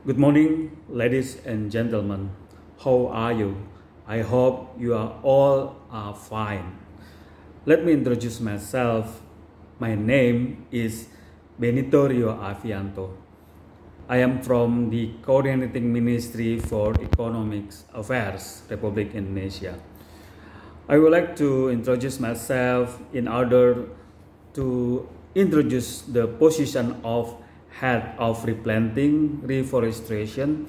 Good morning, ladies and gentlemen. How are you? I hope you are all fine. Let me introduce myself. My name is Benito Rio Avianto. I am from the Coordinating Ministry for Economic Affairs, Republic Indonesia. I would like to introduce myself in order to introduce the position of Head of Replanting, Reforestation,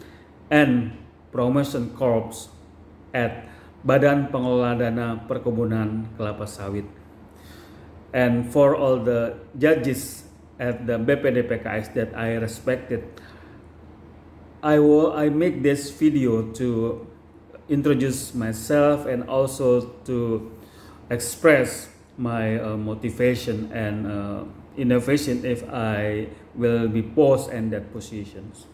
and Promotion Corps at Badan Pengelola Dana Perkebunan Kelapa Sawit. And for all the judges at the BPDPKS that I respected, I make this video to introduce myself and also to express my motivation and innovation if I will be posed in that positions.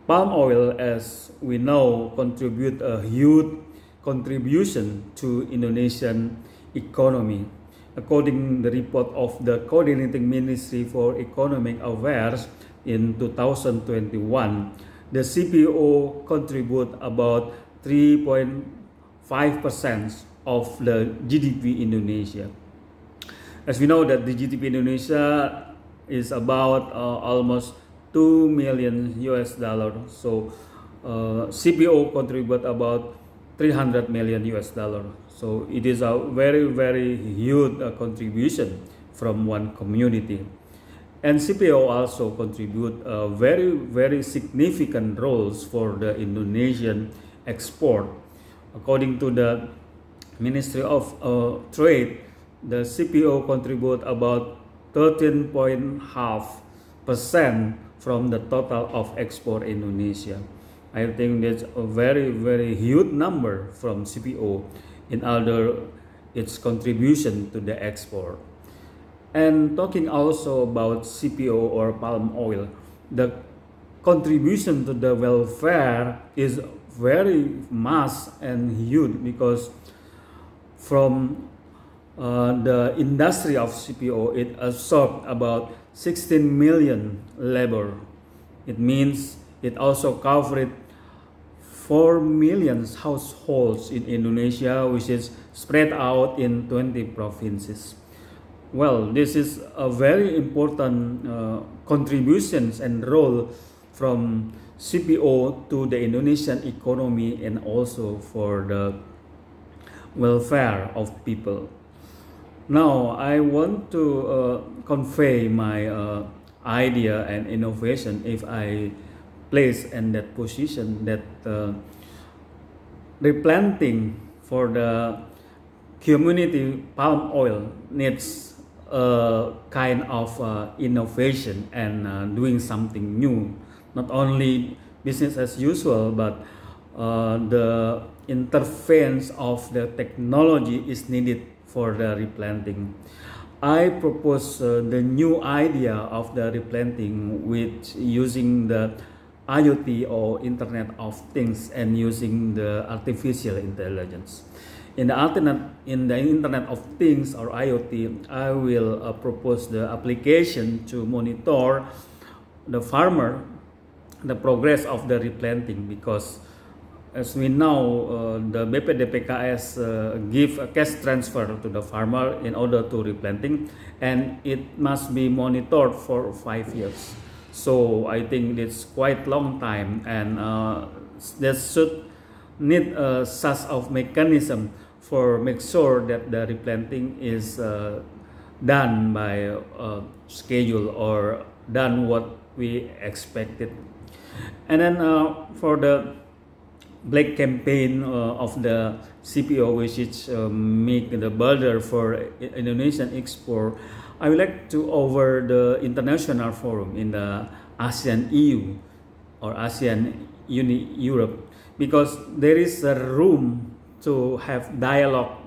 Palm oil, as we know, contribute a huge contribution to Indonesian economy. According to the report of the Coordinating Ministry for Economic Affairs in 2021, the CPO contribute about 3.5% of the GDP Indonesia. As we know that the GDP Indonesia is about almost $2 million US. So CPO contribute about $300 million US. So it is a very huge contribution from one community. And CPO also contribute very significant roles for the Indonesian export. According to the Ministry of Trade, the CPO contribute about 13.5% from the total of export Indonesia. I think that's a very huge number from CPO in order its contribution to the export. And talking also about CPO or palm oil, the contribution to the welfare is very mass and huge because from the industry of CPO, it absorbed about 16 million labor. It means it also covered 4 million households in Indonesia, which is spread out in 20 provinces. Well, this is a very important contributions and role from CPO to the Indonesian economy and also for the welfare of people. Now, I want to convey my idea and innovation if I place in that position that replanting for the community palm oil needs a kind of innovation and doing something new. Not only business as usual, but the interference of the technology is needed for the replanting. I propose the new idea of the replanting with using the IoT or Internet of Things and using the artificial intelligence. In the Internet of Things or IoT, I will propose the application to monitor the farmer, the progress of the replanting, because as we know, the BPDPKS give a cash transfer to the farmer in order to replanting, and it must be monitored for 5 years. So I think it's quite long time, and there should need such of mechanism for make sure that the replanting is done by schedule or done what we expected. And then for the black campaign of the CPO, which is make the border for Indonesian export, I would like to over the international forum in the ASEAN EU or ASEAN Europe, because there is a room to have dialogue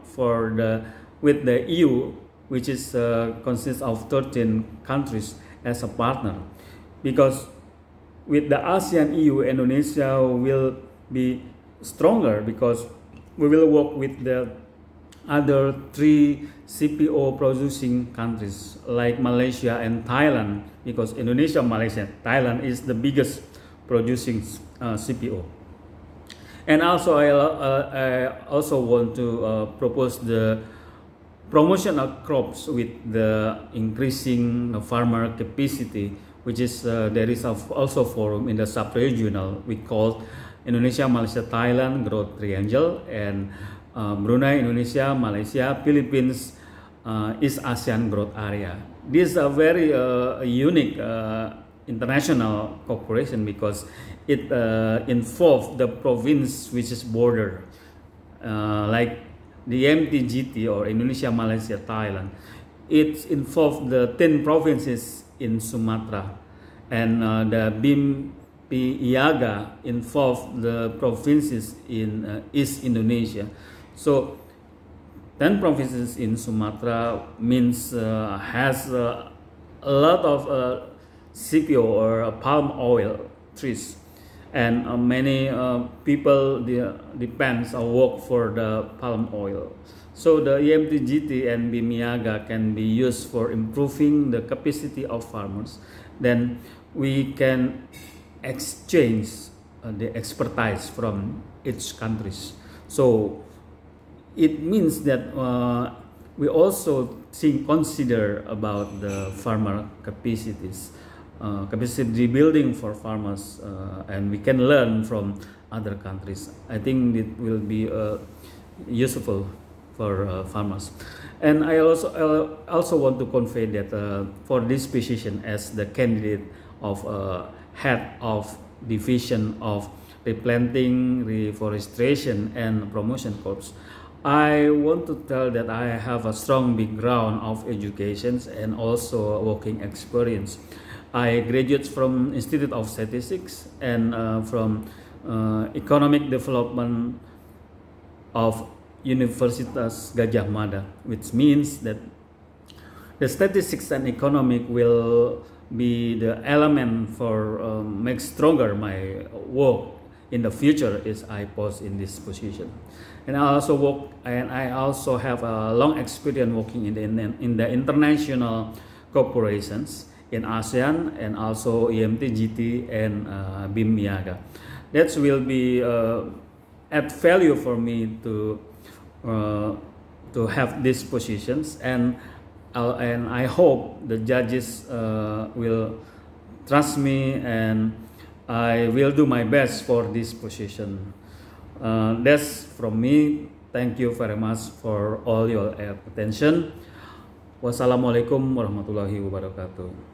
with the EU, which is consists of 13 countries as a partner, because with the ASEAN EU, Indonesia will be stronger because we will work with the other 3 CPO producing countries like Malaysia and Thailand, because Indonesia, Malaysia, Thailand is the biggest producing CPO. And also I also want to propose the promotion of crops with the increasing farmer capacity, which is there is also forum in the sub-regional we call Indonesia, Malaysia, Thailand Growth Triangle, and Brunei, Indonesia, Malaysia, Philippines, East ASEAN Growth Area. This is a very unique international cooperation because it involves the province which is border, like the MTGT or Indonesia, Malaysia, Thailand. It involves the 10 provinces in Sumatra, and the BIM-PIAGA involves the provinces in East Indonesia. So 10 provinces in Sumatra means has a lot of CPO or palm oil trees, and many people depends or work for the palm oil. So the EMTGT and BIMIAGA can be used for improving the capacity of farmers. Then we can exchange the expertise from each countries. So it means that we also consider about the farmer capacities, capacity building for farmers, and we can learn from other countries. I think it will be useful for farmers. And I also want to convey that for this position as the candidate of head of division of replanting, reforestation, and promotion corps, I want to tell that I have a strong background of education and also working experience. I graduated from Institute of Statistics and from Economic Development of Universitas Gajah Mada, which means that the statistics and economic will be the element for make stronger my work in the future as I post in this position. And I also have a long experience working in the international corporations in ASEAN and also EMTGT and BIM-MIAGA. That will be add value for me to have these positions, and I hope the judges will trust me, and I will do my best for this position. That's from me. Thank you very much for all your attention. Wassalamualaikum warahmatullahi wabarakatuh.